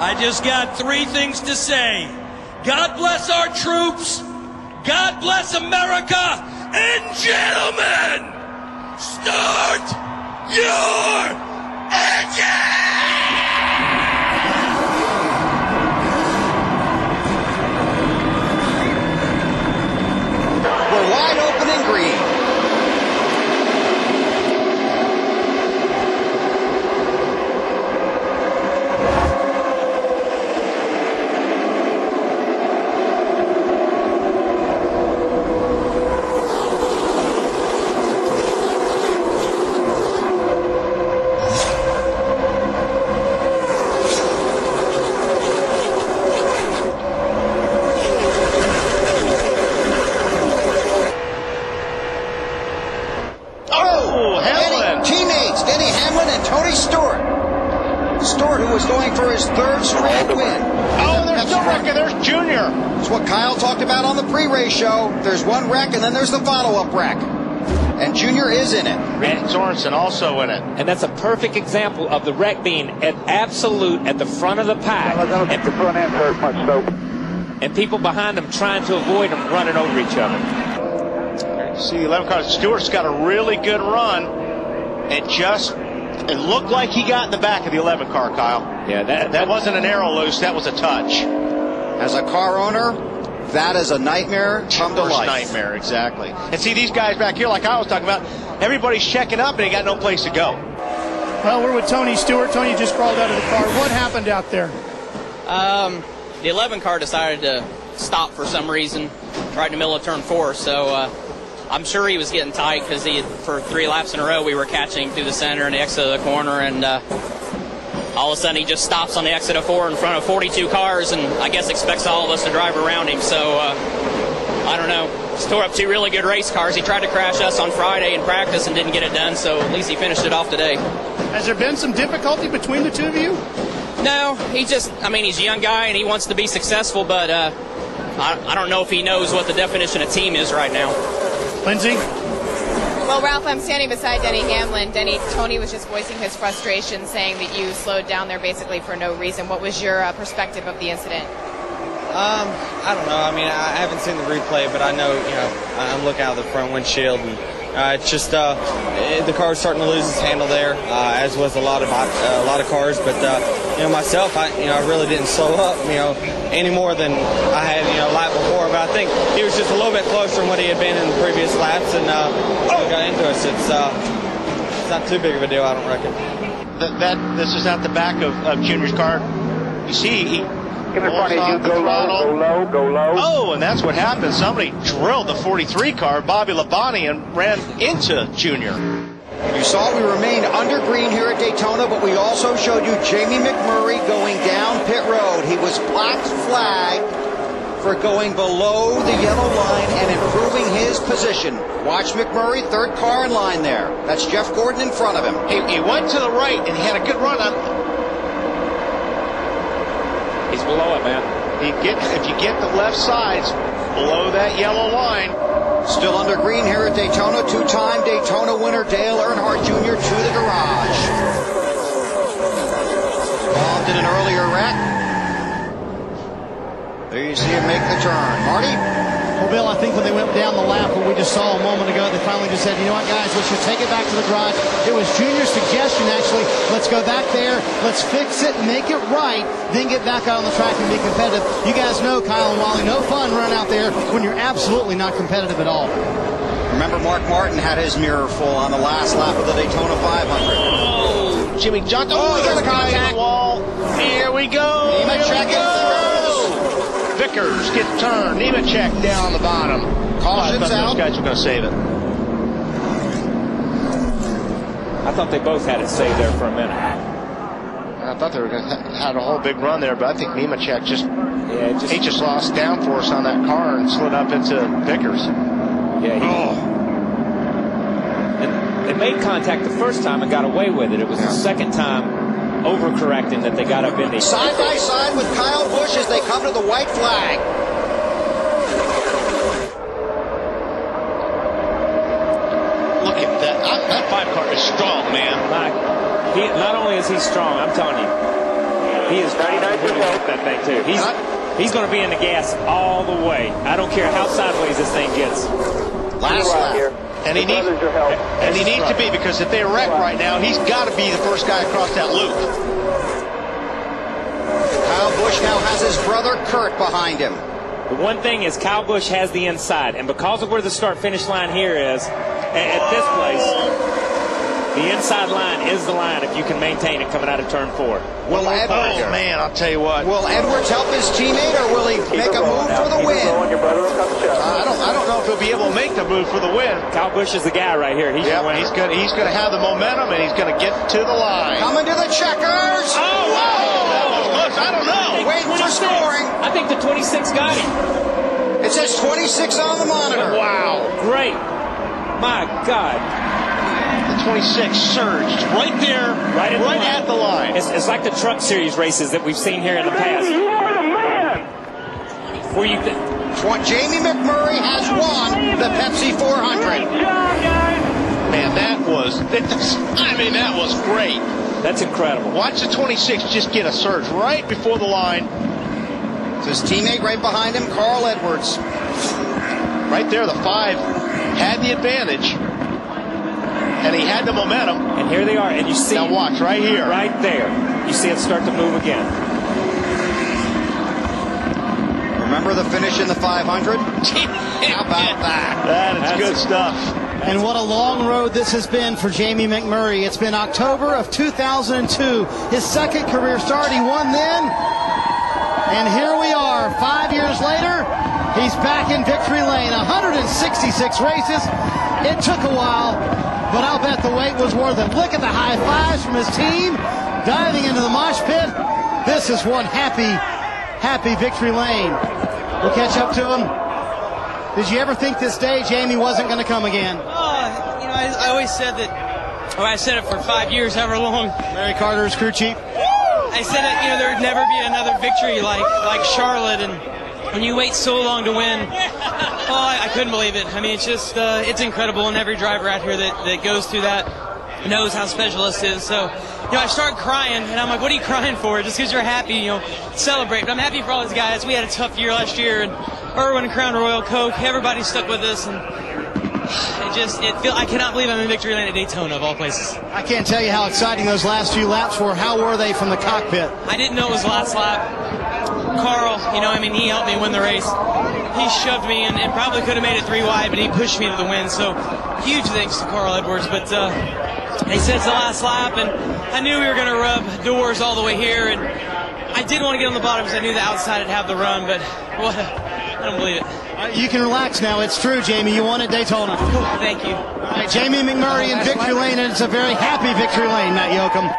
I just got three things to say. God bless our troops, God bless America, and gentlemen, start your engine! We're wide open in green. Stewart, who was going for his third straight win. Oh, there's no wreck, and there's Junior. It's what Kyle talked about on the pre-race show. There's one wreck, and then there's the follow-up wreck. And Junior is in it. And Sorensen also in it. And that's a perfect example of the wreck being at absolute at the front of the pack. And the front end hurt much, though. And people behind them trying to avoid them running over each other. See, 11 cars. Stewart's got a really good run. And it looked like he got in the back of the 11 car, Kyle. Yeah, that wasn't an arrow loose. That was a touch. As a car owner, that is a nightmare come to life. Nightmare, exactly. And see, these guys back here, like I was talking about, everybody's checking up and they got no place to go. Well, we're with Tony Stewart. Tony just crawled out of the car. What happened out there? The 11 car decided to stop for some reason right in the middle of turn 4, so I'm sure he was getting tight because for 3 laps in a row we were catching through the center and the exit of the corner, and all of a sudden he just stops on the exit of 4 in front of 42 cars and I guess expects all of us to drive around him. So I don't know. He's tore up 2 really good race cars. He tried to crash us on Friday in practice and didn't get it done, so at least he finished it off today. Has there been some difficulty between the two of you? No, he's a young guy and he wants to be successful, but I don't know if he knows what the definition of team is right now. Lindsay? Well, Ralph, I'm standing beside Denny Hamlin. Tony was just voicing his frustration, saying that you slowed down there basically for no reason. What was your perspective of the incident? I don't know. I mean, I haven't seen the replay, but I know, I'm looking out of the front windshield, and it's just the car was starting to lose its handle there, as was a lot of cars. But myself, I really didn't slow up, any more than I had, lap before. But I think he was just a little bit closer than what he had been in the previous laps, and got into us. It's not too big of a deal, I don't reckon. This is at the back of Junior's car. You see, Get in front of you, go low, go low. Oh, and that's what happened. Somebody drilled the 43 car, Bobby Labonte, and ran into Junior. You saw we remained under green here at Daytona, but we also showed you Jame McMurray going down pit road. He was black flagged for going below the yellow line and improving his position. Watch McMurray, 3rd car in line there. That's Jeff Gordon in front of him. He went to the right, and he had a good run on. He's below it, man. If you get the left sides below that yellow line. Still under green here at Daytona. 2-time Daytona winner Dale Earnhardt Jr. to the garage. Involved in an earlier wreck. There you see him make the turn. Marty? Well, Bill, I think when they went down the lap, what we just saw a moment ago, they finally just said, you know what, guys, let's just take it back to the garage. It was Junior's suggestion, actually. Let's go back there. Let's fix it, make it right, then get back out on the track and be competitive. You guys know, Kyle and Wally, no fun running out there when you're absolutely not competitive at all. Remember, Mark Martin had his mirror full on the last lap of the Daytona 500. Oh, Jimmy Johnson. Oh, there's a contact. Wall. Here we go. Check it. Vickers gets turned. Nemechek down on the bottom. Caution's out. Those guys were going to save it. I thought they both had it saved there for a minute. I thought they were going to have a whole big run there, but I think Nemechek he just lost downforce on that car and slid up into Vickers. Yeah. And they made contact the first time and got away with it. It was the second time overcorrecting that they got up in the side by side with Kyle Busch as they come to the white flag. Look at that. That 5 car is strong, man. Not only is he strong, I'm telling you, He is trying to really hit that thing, too. He's going to be in the gas all the way. I don't care how sideways this thing gets. Last lap. And he needs to be, because if they wreck right now, he's got to be the first guy across that loop. Kyle Busch now has his brother Kurt behind him. The one thing is Kyle Busch has the inside, and because of where the start-finish line here is, at this place, the inside line is the line if you can maintain it coming out of turn 4. Will Edwards, man, I'll tell you what. Will Edwards help his teammate, or will he make a move for the win? I don't know if he'll be able to make the move for the win. Kyle Busch is the guy right here. He's going to have the momentum, and he's going to get to the line. Coming to the checkers. Oh, wow. That was close. I don't know. Wait for scoring. I think the 26 got him. It says 26 on the monitor. Wow. Great. My God. The 26 surged right there, right at the line. It's like the Truck Series races that we've seen here in the past. You are the man. Where you Jamie McMurray has won the Pepsi 400. Good job, guys. Man, that was great. That's incredible. Watch the 26 just get a surge right before the line. It's his teammate right behind him, Carl Edwards. Right there, the 5 had the advantage. And he had the momentum. And here they are. And you see. Now watch, right here. Right there. You see it start to move again. Remember the finish in the 500? How about that? That's good stuff. And what a long road this has been for Jame McMurray. It's been October of 2002. His second career start. He won then. And here we are, 5 years later. He's back in victory lane. 166 races. It took a while, but I'll bet the wait was worth it. Look at the high fives from his team. Diving into the mosh pit. This is one happy victory lane. We'll catch up to him. Did you ever think this day Jamie wasn't going to come again? I always said that, I said it for 5 years, however long. Larry Carter's crew chief. I said that, there would never be another victory like Charlotte, and when you wait so long to win, I couldn't believe it. I mean, it's just, it's incredible, and every driver out here that goes through that knows how special this is. So, I started crying, and I'm like, what are you crying for? Just because you're happy, celebrate. But I'm happy for all these guys. We had a tough year last year, and Irwin, Crown Royal, Coke, everybody stuck with us, and I cannot believe I'm in victory lane at Daytona, of all places. I can't tell you how exciting those last few laps were. How were they from the cockpit? I didn't know it was the last lap. Carl, he helped me win the race. He shoved me and probably could have made it 3 wide, but he pushed me to the win. So huge thanks to Carl Edwards. But they said it's the last lap, and I knew we were going to rub doors all the way here. And I did want to get on the bottom because I knew the outside would have the run, but I don't believe it. You can relax now. It's true, Jamie. You won at Daytona. Thank you. All right, Jame McMurray in victory lane, and it's a very happy victory lane, Matt Yoakum.